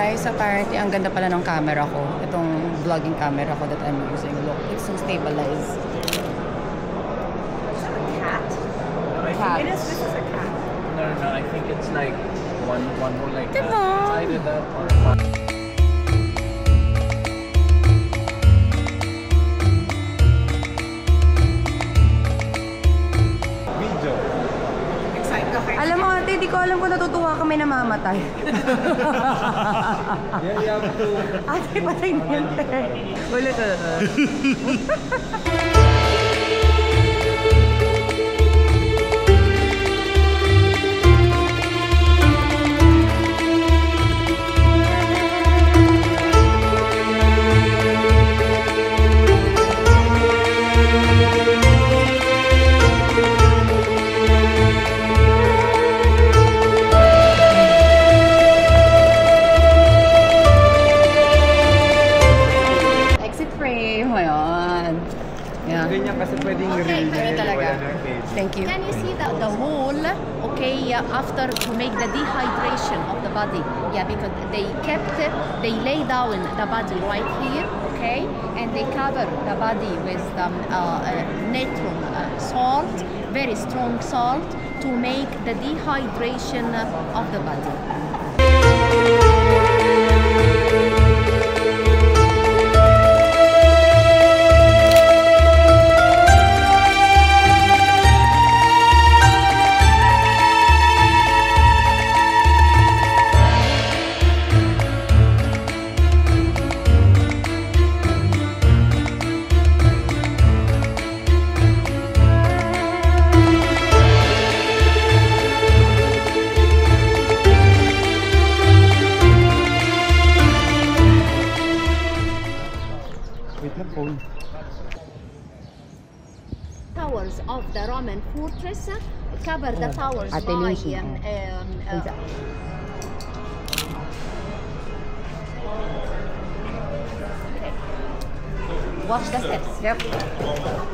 Guys, apparently, ang ganda pala ng camera ko. Itong vlogging camera ko that I'm using. Look, it's so stabilized. Is that a cat? Cat. It is. This is a cat. No. I think it's like one whole like Diba? sided up or Video. Excited. Okay. Alam mo ate, di ko alam kung natutuwa kami na mamatay. Yeah, you have to. Ate, patay na yan. Ulit. Ganyan kasi pwedeng Okay, real talaga. Thank you. Can you see the wall? Okay, after to make the dehydration of the body. Yeah, because they lay down the body right here, okay, and they cover the body with natron salt, very strong salt, to make the dehydration of the body. Towers of the Roman fortress cover the towers by watch the steps. Yep.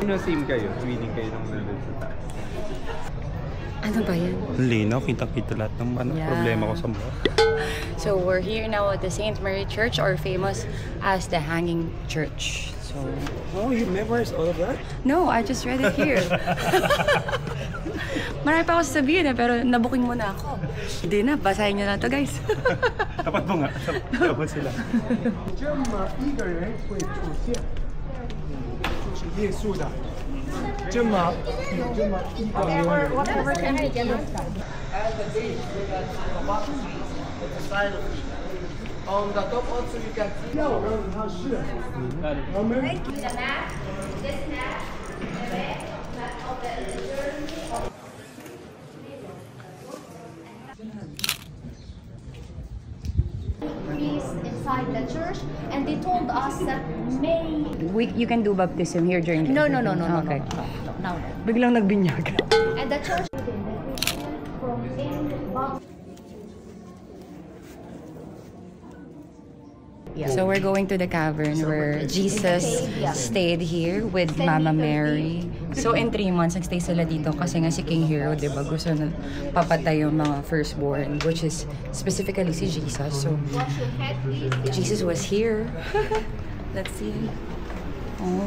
Sino-sim kayo? Winning kayo nung nandun sa taas. Ano ba yan? Linaw, kita-kita lahat ng problema ko sa buhay. So we're here now at the St. Mary Church, or famous as the Hanging Church. So Oh, you memorized all of that? no, I just read it here. Marami pa ako sasabihin pero nabuking muna ako. Hindi na, basahin niyo na to guys. Tapat mo nga. Tapat sila. 这么一个人会出现，就是耶稣的。这么一个人。 Whatever can we get at the base we got the box trees with the side of it. On the top also you can see 要让他是我们 the map, this map, the map of the journey of priests inside the church, and they told us that may You can do baptism here during the no, Okay. no. Biglang nagbinyag. And the church from in So we're going to the cavern where Jesus stayed here with Mama Mary. So in 3 months, nagstay sila dito kasi nga si King Hero, di ba, gusto na papatay yung mga firstborn, which is specifically si Jesus. So Jesus was here. Let's see. Oh.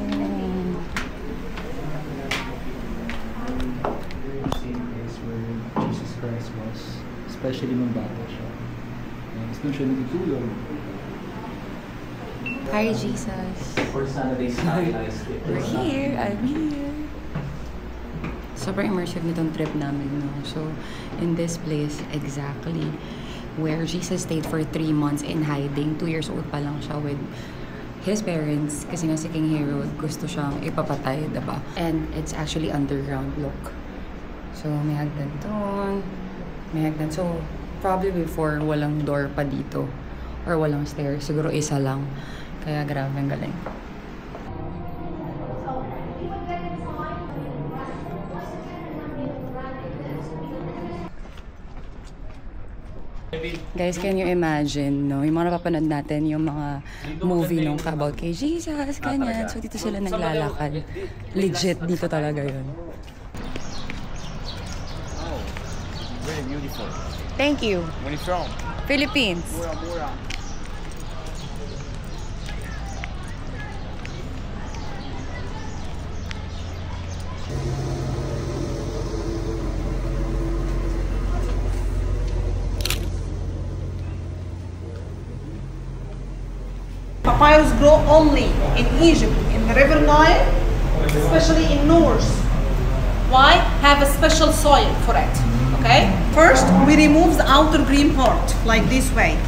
Is where Jesus Christ was, especially nung bata siya. Tapos doon siya natutulog. Hi, Jesus. for Saturday's night. We're here. I'm here. Super immersive nitong trip namin, no? So, in this place, exactly where Jesus stayed for 3 months in hiding. 2 years old pa lang siya with his parents. Kasi nga si King Herod, gusto siyang ipapatay, diba? And it's actually underground, look. So, may hagdan doon. May hagdan. So, probably before, walang door pa dito. Or walang stairs. Siguro isa lang. Kaya grabe, ang galing. Guys, can you imagine, no? Yung mga napapanood natin, yung mga movie nung about kay Jesus, ganyan. So, dito sila naglalakad. Legit, dito talaga yun. Very beautiful. Thank you. Where are you from? Philippines. Mura. papyrus grow only in Egypt, in the River Nile, especially in north. Why? Have a special soil for it. Okay? First, we remove the outer green part, like this way.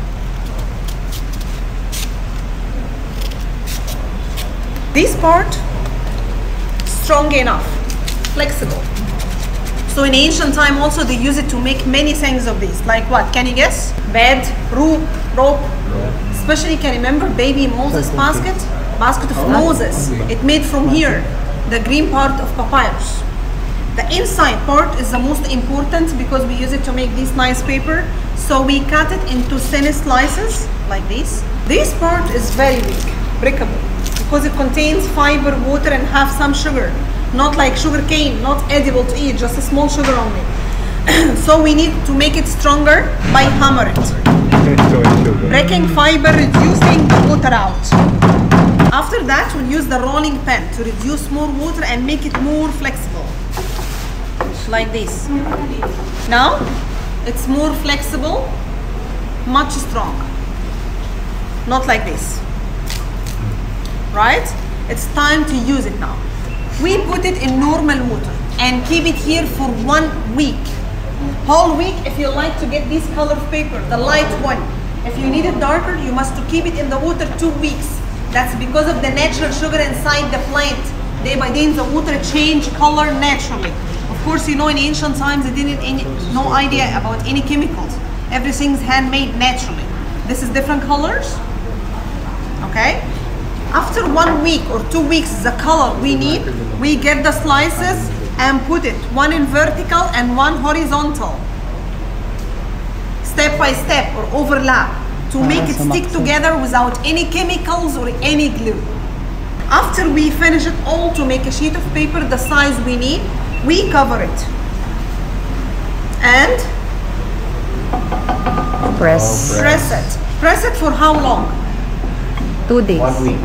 This part, strong enough, flexible. So in ancient time also they use it to make many things of these. Like what? Can you guess? Bed, rope. Especially, can you remember baby Moses basket? Basket of Moses. It made from here, the green part of papyrus. The inside part is the most important because we use it to make this nice paper. So we cut it into thin slices like this. This part is very weak, breakable, because it contains fiber, water, and have some sugar. Not like sugar cane, not edible to eat, just a small sugar only. So we need to make it stronger by hammer it. Breaking fiber, reducing the water out. After that, we'll use the rolling pin to reduce more water and make it more flexible. Like this. Now, it's more flexible, much strong. Not like this. Right? It's time to use it now. We put it in normal water and keep it here for 1 week. Whole week if you like to get this color of paper, the light one. If you need it darker, you must keep it in the water 2 weeks. That's because of the natural sugar inside the plant. Day by day the water change color naturally. Of course, you know, in ancient times they didn't no idea about any chemicals. Everything's handmade naturally. This is different colors. Okay? After 1 week or 2 weeks, the color we need, we get the slices and put it, one in vertical and one horizontal. Step by step or overlap to make it stick together without any chemicals or any glue. After we finish it all to make a sheet of paper the size we need, we cover it. And Press. press it. Press it for how long? 2 days. 1 week.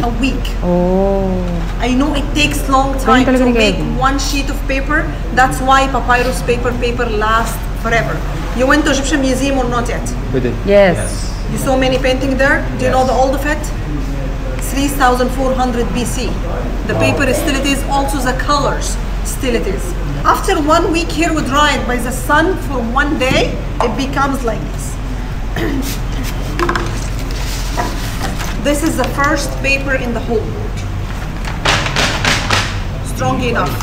A week. Oh. I know it takes long time Ganun talaga to ni make Kevin. one sheet of paper. That's why papyrus paper lasts forever. You went to Egyptian Museum or not yet? We did. Yes. You saw many painting there? Do you know the old of it? 3400 BC. The paper is still it is, also the colors still it is. After 1 week here we dry it by the sun for 1 day, it becomes like this. This is the first paper in the whole world. Strong enough,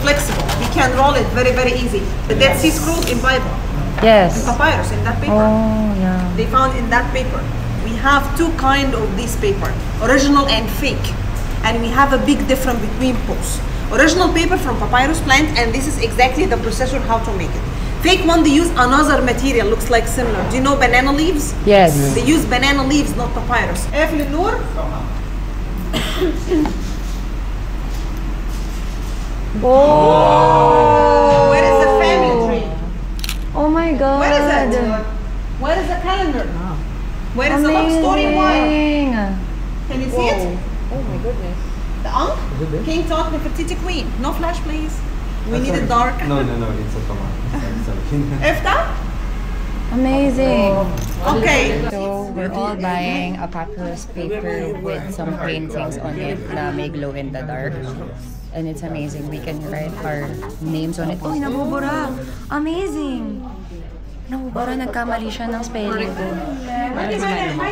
flexible. We can roll it very, very easy. The Dead Sea Scrolls in Bible, Yes. papyrus in that paper. Oh, yeah. They found in that paper. We have two kind of this paper, original and fake. And we have a big difference between both. Original paper from papyrus plant, and this is exactly the procedure how to make it. Fake one, they use another material, looks like similar. Do you know banana leaves? Yes. They use banana leaves, not papyrus. قافل النور. Oh. Where is the family tree? Oh my God. Where is it? Where is the calendar? Where is the love story wine? Amazing. Can you see it? Oh my goodness. The Ankh, King Tut, Nefertiti Queen. No flash, please. We need it dark. No, it's a tama. Ifta? Amazing. Okay. So we're all buying a papyrus paper with some paintings on it na may glow in the dark. And it's amazing. We can write our names on it. Oh, nabubura! Amazing! Nabubura, nagkamali siya ng spelling ko.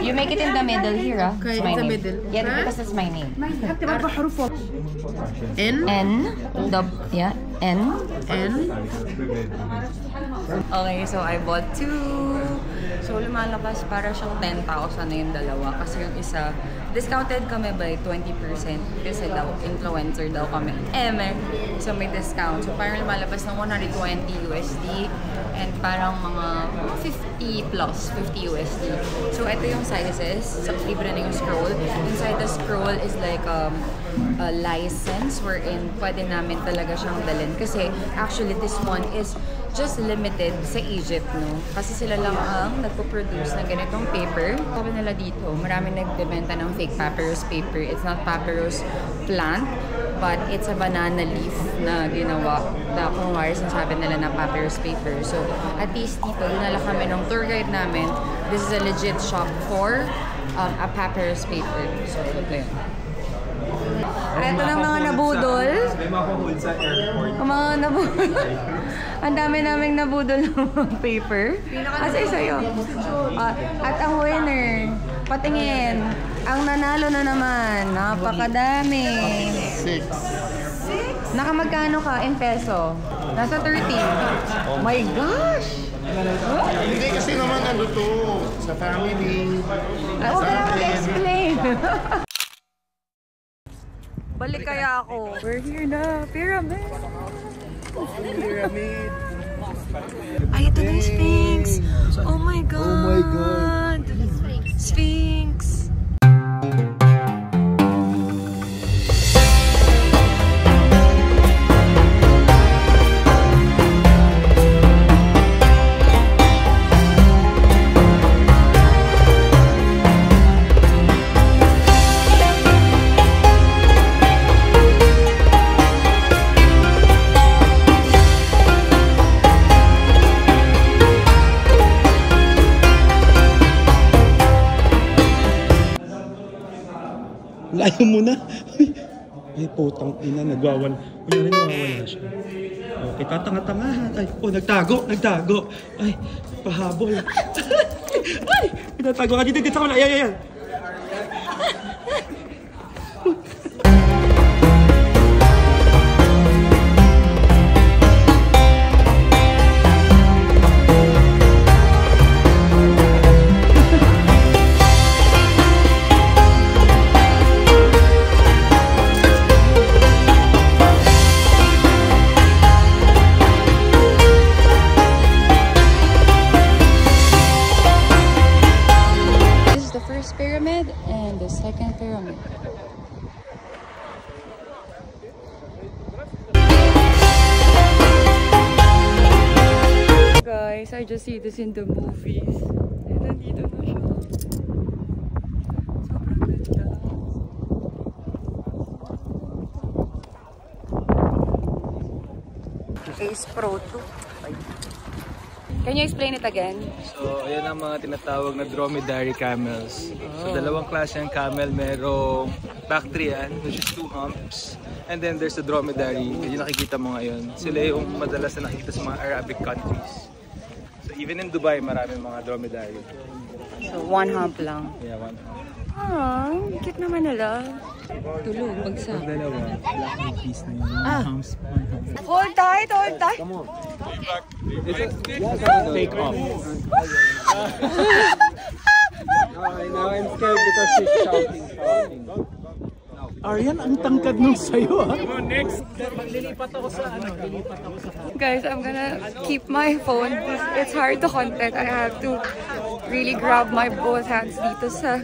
You make it in the middle here, ah. Okay, It's my in the name. middle. Yeah, because it's my name. N. N. N. Okay, so I bought 2. So lumalabas para siyang 10,000 na yung dalawa. Kasi yung isa, discounted kami by 20% kasi daw, influencer daw kami. So may discount. So parang lumalabas ng 120 USD and parang mga 50 plus, 50 USD. So ito yung sizes. Sa libre na yung scroll. Inside the scroll is like a license wherein pwede namin talaga siyang dalhin. Kasi actually this one is just limited sa Egypt, no? Kasi sila lang ang nagpo-produce ng ganitong paper. Sabi nila dito, maraming nagbebenta ng fake papyrus paper. It's not papyrus plant, but it's a banana leaf na ginawa. Na kung wari sinasabi nila na papyrus paper. So, at least dito, dinala kami ng tour guide namin. This is a legit shop for a papyrus paper. So, ito yun. Ito ng mga nabudol. May makuhold sa airport. Mga nabudol. Ang dami naming nabudol ng paper. Kasi sa'yo. At ang winner, patingin. Ang nanalo na naman. Napakadami. 6. Nakamagkano ka in peso? Nasa 13. Oh my gosh! Hindi kasi naman ano to, sa family. Ako ka lang explain. Balik kaya ako. We're here na. Pyramid. Pyramid. Ay, ito na yung Sphinx. Oh my God. Oh my God. Sphinx. Layo mo na. Ay, putang ina, nagwawala. Kunyari, nawawala siya. Okay, tatanga-tangahan. Ay, nagtago. Ay, pahabol. Ay, pinatago ka dito sa wala. Ay. Pyramid and the second pyramid. Guys, I just see this in the movies. And nandito na siya. Sobrang ganda. Ace Pro 2. Can you explain it again? So, ayan ang mga tinatawag na dromedary camels. So, dalawang klase ng camel. Merong Bactrian, which is 2 humps. And then there's the dromedary, yung nakikita mo ngayon. Sila yung madalas na nakikita sa mga Arabic countries. So, even in Dubai, maraming mga dromedary. So, 1 hump lang. Yeah, 1 hump. Cute naman nila. Tulog, bagsak. Dalawa, black and piece na yun. Humps, 1 hump. Hold tight, hold tight. Come on. Take off. Now I'm scared because she's shouting. Aryan, ang tangkad nung sayo, ha? Next! Maglilipat ako sa Guys, I'm gonna keep my phone. It's hard to content. I have to really grab my both hands dito sa...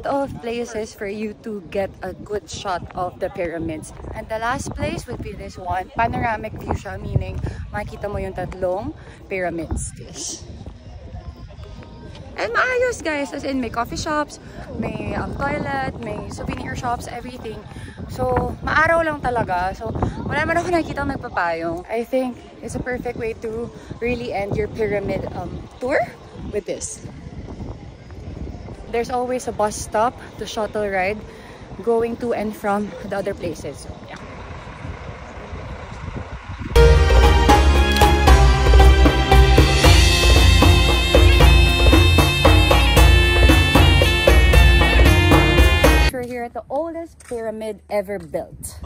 of places for you to get a good shot of the pyramids. And the last place would be this one. Panoramic view siya, meaning makikita mo yung tatlong pyramids. And maayos guys, as in may coffee shops, may toilet, may souvenir shops, everything. So, maaraw lang talaga. So, wala man ako nakikita nagpapayong. I think it's a perfect way to really end your pyramid tour with this. There's always a bus stop, the shuttle ride, going to and from the other places. So, yeah. We're here at the oldest pyramid ever built.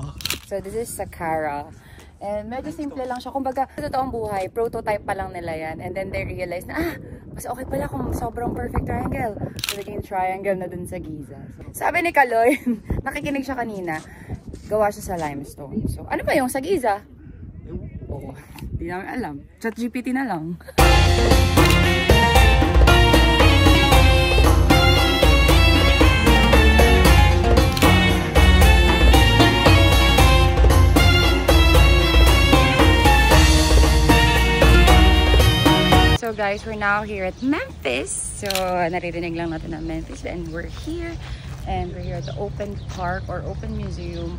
So this is Saqqara. And medyo simple lang siya. Kumbaga, sa totoong buhay, prototype pa lang nila yan. And then they realize na, mas okay pala kung sobrang perfect triangle. So, naging triangle na dun sa Giza. So, sabi ni Kaloy, nakikinig siya kanina, gawa siya sa limestone. So, ano ba yung sa Giza? Oo, di namin alam. ChatGPT na lang. So guys, we're now here at Memphis. So naririnig lang natin na Memphis and we're here. And we're here at the open park or open museum.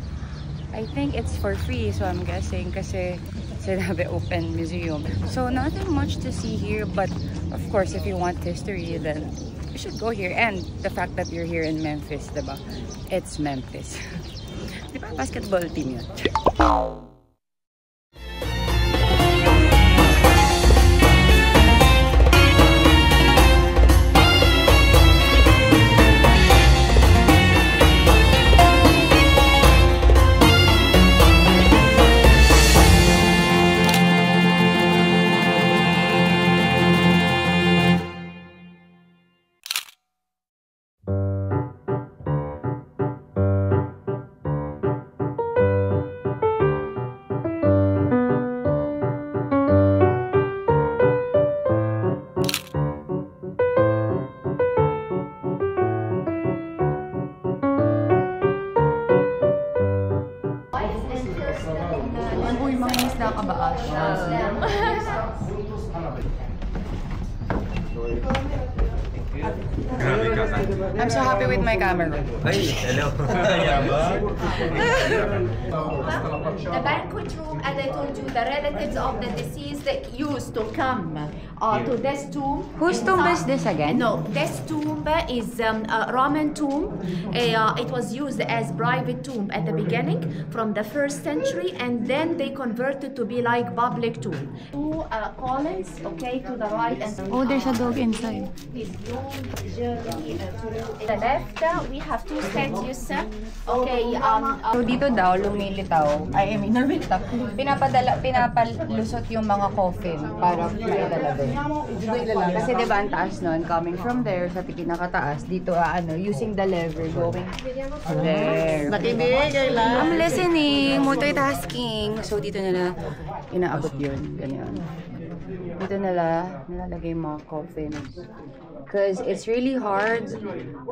I think it's for free, so I'm guessing kasi sinabi open museum. So nothing much to see here, but of course if you want history then you should go here. And the fact that you're here in Memphis, diba? It's Memphis. Diba basketball team yun? I'm so happy with my camera. Hey, hello. The banquet room, as I told you, the relatives of the deceased used to come to this tomb. Whose tomb is this again? No, this tomb is a Roman tomb. It was used as private tomb at the beginning from the 1st century, and then they converted to be like public tomb. Two columns, okay, to the right and Oh, there's a dog inside. his long journey to the left. We have two statues. Okay, So dito daw lumilitaw, I mean, lumilitaw, pinapalusot yung mga coffin para maidala doon. Kasi diba ang taas nun, coming from there sa pinakataas, dito using the lever, going there. I'm listening, multitasking. So dito nila inaabot yun, ganyan. Dito nila nilalagay yung mga coffins. Because it's really hard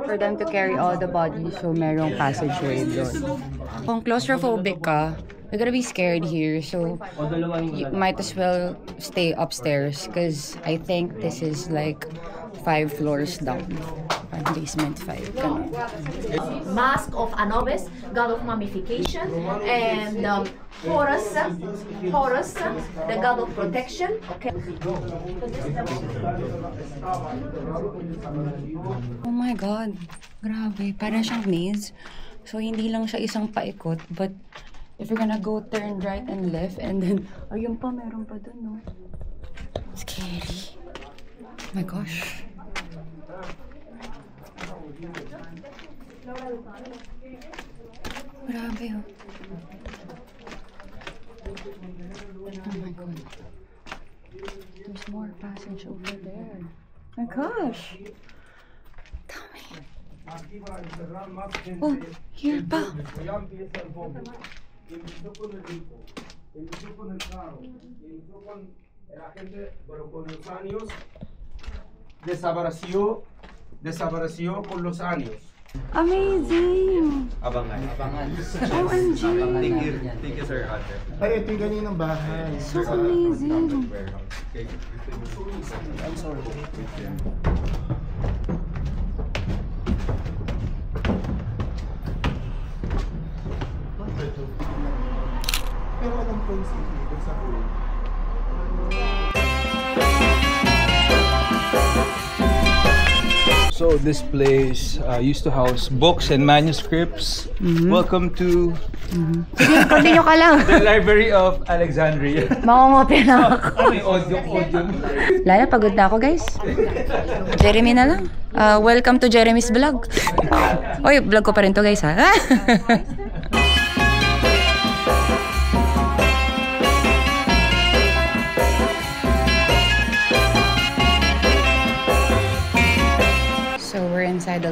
for them to carry all the bodies, so merong passageway doon. Kung claustrophobic ka, you're gonna be scared here, so you might as well stay upstairs because I think this is like 5 floors down. Basement 5. Mask of Anubis, god of mummification, and Horus, the god of protection. Okay. Oh my God. Grabe. Parang siyang maze. So, hindi lang siya isang paikot. But, if you're gonna go turn right and left, and then, ayun pa, meron pa dun, no? Scary. Oh my gosh. Grabe, oh. Oh my God. There's more passage over there. Oh my gosh. Dami. Oh, here pa. Desapareció con los años. Amazing! Abangan. OMG! Thank you, sir. Ay, ito yung ganinang bahay. So amazing! I'm sorry. Pero alam ko yung city, doon sa pool. So this place used to house books and manuscripts. Welcome to Continue ka lang. the Library of Alexandria. Mangungopi na ako. May audio. Lala, pagod na ako, guys. Jeremy na lang. Welcome to Jeremy's vlog. Oy, vlog ko pa rin to, guys, ha?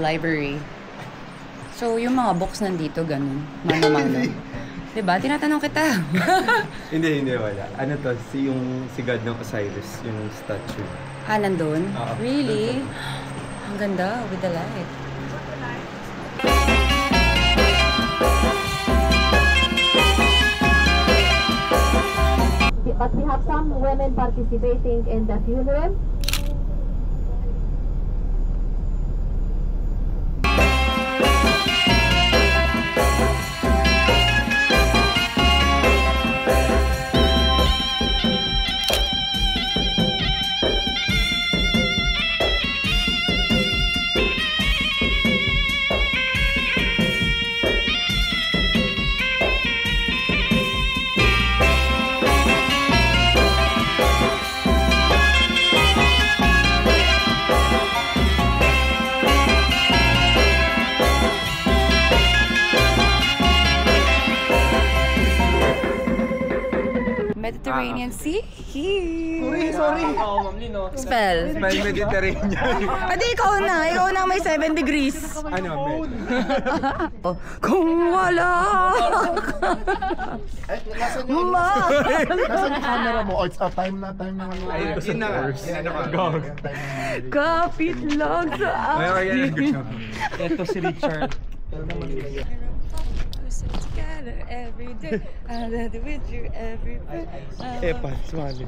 library. So, yung mga books nandito, ganun. Mano-mano. Diba? Tinatanong kita. Hindi, wala. Ano to? Si God ng Osiris, yung statue. Ah, nandun? Really? Ang ganda, with the light. But we have some women participating in the funeral. Mediterranean Sea? Sorry. Spell. May Mediterranean. Adi, ikaw na may 7 degrees. Ano, Kung wala Nasaan yung camera mo? Oh, it's a time na. Ayun, yun na nga. kapit lang sa akin. Ito si Richard. Together every day, I love it with you every day. Epa, sumali.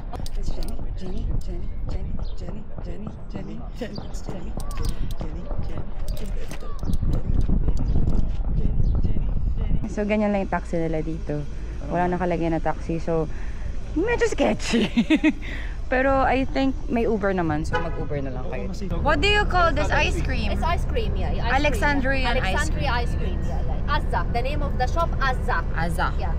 So, ganyan lang yung taxi nila dito. Wala nakalagay na taxi, so medyo sketchy. Pero I think may Uber naman, so mag-Uber na lang kayo. What do you call this ice cream? It's ice cream, yeah. Alexandrian ice cream. Ice cream, yeah. Azza. The name of the shop, Azza. Azza. Yeah.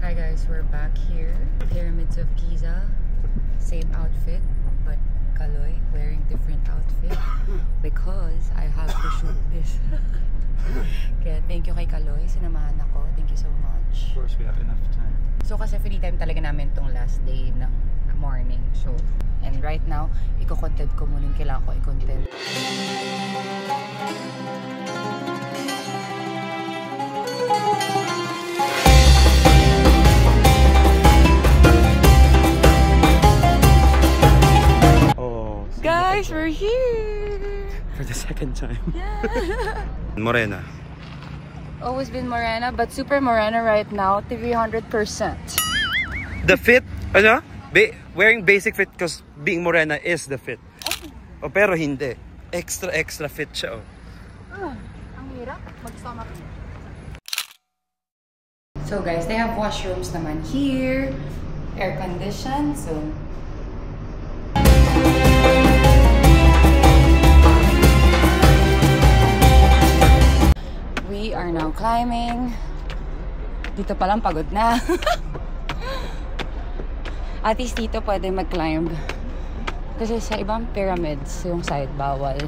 Hi guys, we're back here. Pyramids of Giza. Same outfit, but Kaloy wearing different outfit because I have to shoot this. Kaya thank you kay Kaloy, sinamahan ako. Thank you so much. Of course, we have enough time. So kasi free time talaga namin tong last day ng morning. So, and right now, i-content ko muna yung kailangan ko i-content. Guys, we're here! For the second time. Yeah! Morena. Always been Morena, but super Morena right now, 300%. The fit, ano? Wearing basic fit because being Morena is the fit. Oh, pero hindi. Extra fit siya, oh. Ang hirap magsama. So guys, they have washrooms naman here. Air conditioned, so we are now climbing. Dito pa lang pagod na. At least dito pwede mag-climb. Kasi sa ibang pyramids, yung side bawal.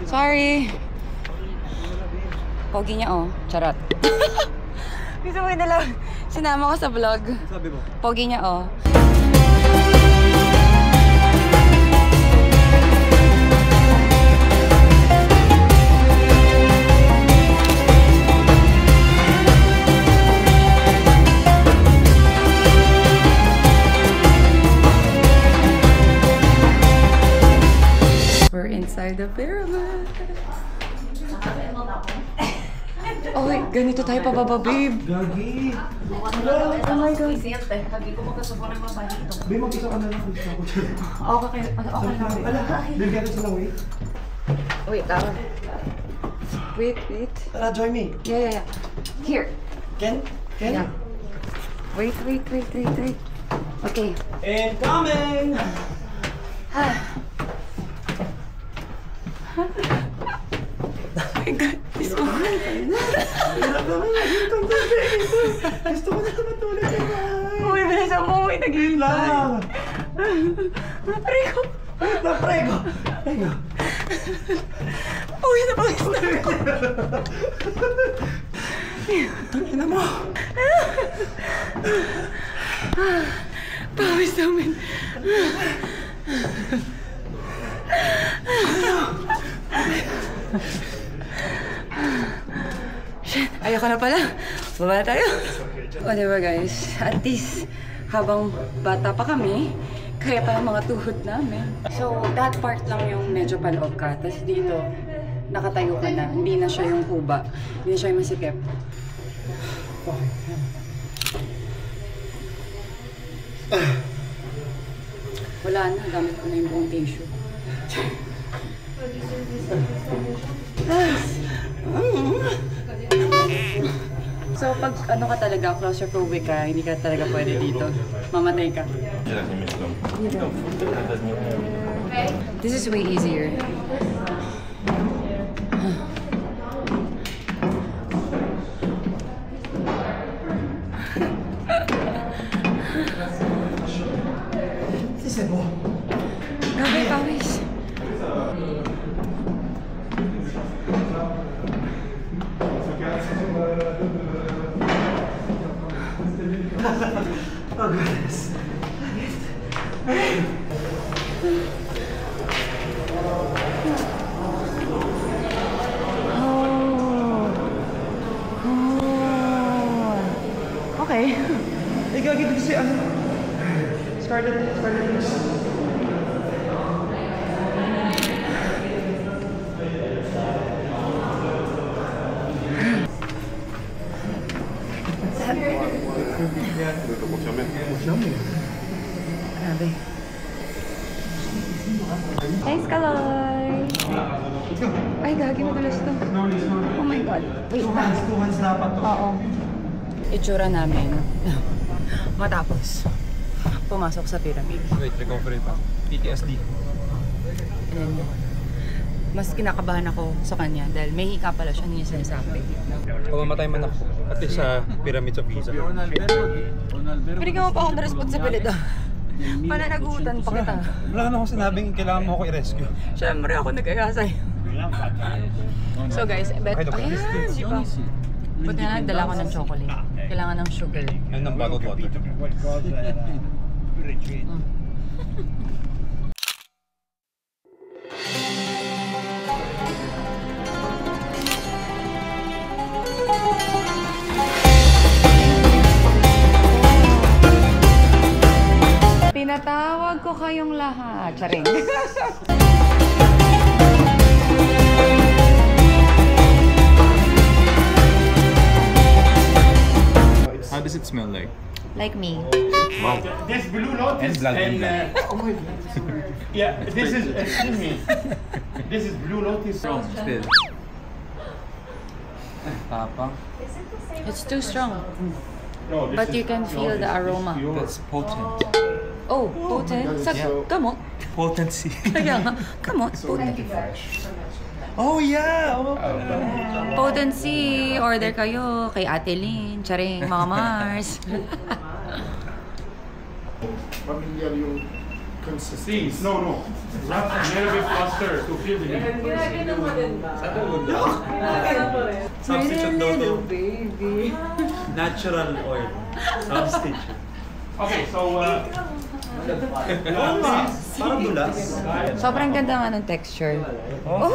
Sorry. Pogi niya, oh. Charot. Gusto mo na lang. Sinama ko sa vlog. Sabi mo? Pogi niya, oh. We're inside the pyramid. Oh wait, ganito tayo pababa, babe. Gagi. Oh my God. Babe, mag-isa ka na lang. Okay lang. Bigyan ka sila, wait. Wait, wait. Tara, join me. Yeah. Here. Ken? Yeah. Wait. Okay. Incoming! Oh my God, this one. Gusto ko na matulog ka na. Uy, bilisan mo. Uy, nag-iinlan. Aray ko. Prego! Pawis na pawis na. Tangina mo! Pawis namin. Shit, ayoko na pala. Baba na tayo. O diba guys, at least habang bata pa kami, kaya pa mga tuhod namin. So, that part lang yung medyo paloob ka. Tapos dito, nakatayo ka na. Hindi na siya yung kuba. Hindi na siya yung masikip. Wala na, gamit ko na yung buong tissue. So pag ano ka talaga, claustrophobic ka, hindi ka talaga pwede dito. Mamatay ka. This is way easier. Grabe, pawis. Oh, goodness. Okay. Eh, gagi dito si ano? Started. Grabe. Thanks, Kaloy! Ay, gagi, madulas to. Oh my God. Wait, Two hands dapat to. oo. Itsura namin. Matapos pumasok sa pyramid. Wait, recovery pa. PTSD. And mas kinakabahan ako sa kanya dahil may hika pala siya, hindi niya sinasabi. Kung mamatay man ako, at least sa Pyramids of Giza. Binigyan mo pa akong responsibilidad. Pananagutan pa kita. Wala na akong sinabing kailangan mo ako i-rescue. Siyempre ako nag-aya sa'yo. So guys, I bet, ayan, di ba? Buti na nagdala ko ng chocolate. Kailangan ng sugar. Ano ng bago water? Pinatawag ko kayong lahat. Charing. How does it smell like? Like me. This Blue Lotus And black oh my God. Yeah, this is, excuse me. This is Blue Lotus. Still. Tapang. It's too strong. No, this But is- you can feel the aroma. That's potent. Oh, potent? Sa gamot? Potency. Kaya nga, gamot, potent. Oh yeah! Oh, Potency, order kayo kay Ate Lynn, charing, mga Mars. Familiar yung consistency. No. Wrap a little bit faster to feel the heat. Substitute daw to. Natural oil. Substitute. Okay, so Parang dulas. Sobrang ganda nga ng texture. Oh,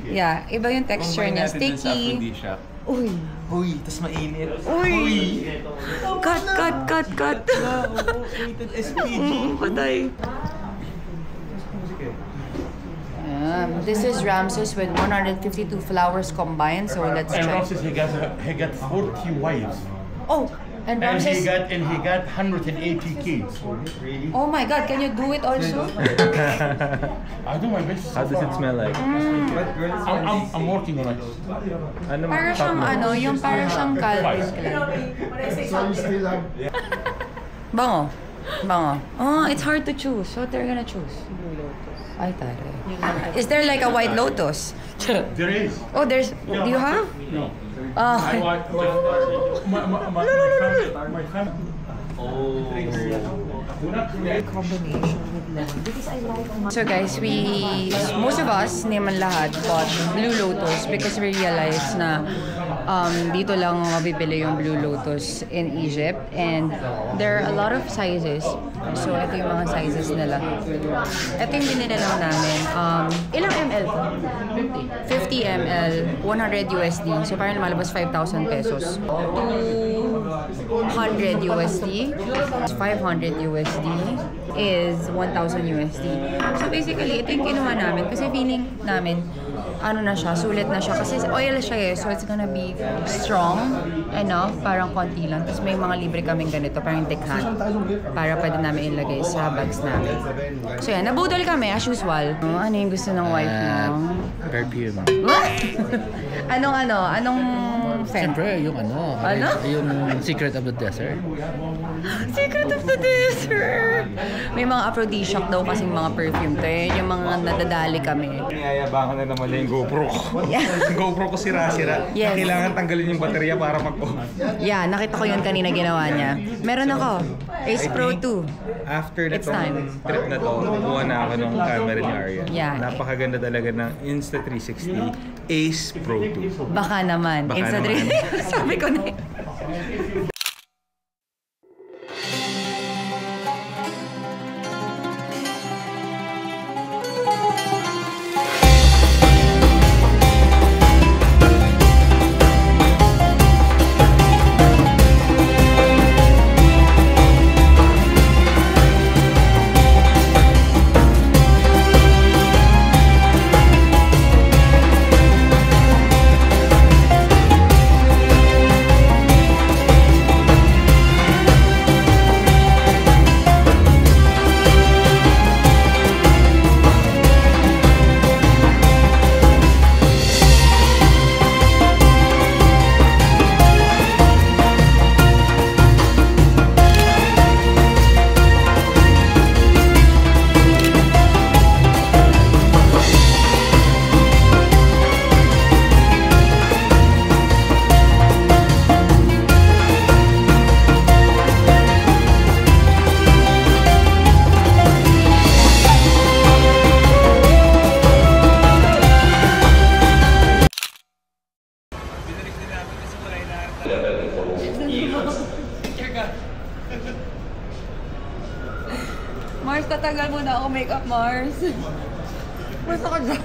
yeah, iba yung texture niya. Sticky. Uy. Uy, tas mainit. Uy. Cut. Rated SPG. Patay. This is Ramses with 152 flowers combined, so let's and try. Ramses he got 40 wives. Oh, and Ramses. And he got 180 kids. Oh my God, can you do it also? I do my best. How does it smell like? I'm working on it. Ano Para siyang ano, yung para siyang Calvin Klein. Bango. Oh, it's hard to choose. What they're gonna choose? Ay, tare. Is there like a white lotus? There is. Oh, there's. Do you have? No. Oh. My family. Combination with lemon because I like. So guys, most of us, hindi man lahat, bought Blue Lotus because we realized na dito lang mabibili yung Blue Lotus in Egypt, and there are a lot of sizes. So ito yung mga sizes nila. Ito yung binili lang namin. Ilang ml to? 50 ml, 100 USD. So parang lumalabas 5,000 pesos. 200 USD, 500 USD is 1,000 USD. So basically, ito yung kinuha namin kasi feeling namin, ano na siya, sulit na siya. Kasi oil siya eh, so it's gonna be strong enough, parang konti lang. Tapos may mga libre kaming ganito, parang decant, para pwede namin ilagay sa bags namin. So yan, nabudol kami as usual. Ano yung gusto ng wife mo? Perfume. Anong scent? Siyempre, yung yung Secret of the Desert. Secret of the Desert! May mga aphrodisiac daw kasing mga perfume to eh. Yung mga nadadali kami. Niyayabangan na naman yung GoPro ko. Yung GoPro ko sira-sira. Yes. Kailangan tanggalin yung baterya para mag-on. Yeah, nakita ko yun kanina ginawa niya. Meron ako. Ace Pro 2. After It's time. trip na to, kukuha na ako ng camera ni Arian. Yeah. Napakaganda talaga ng Insta360 Ace Pro 2. Baka naman. Baka Insta naman. Sabi ko na. Mars, tatagal mo na ako makeup, Mars. Mars, ako dyan.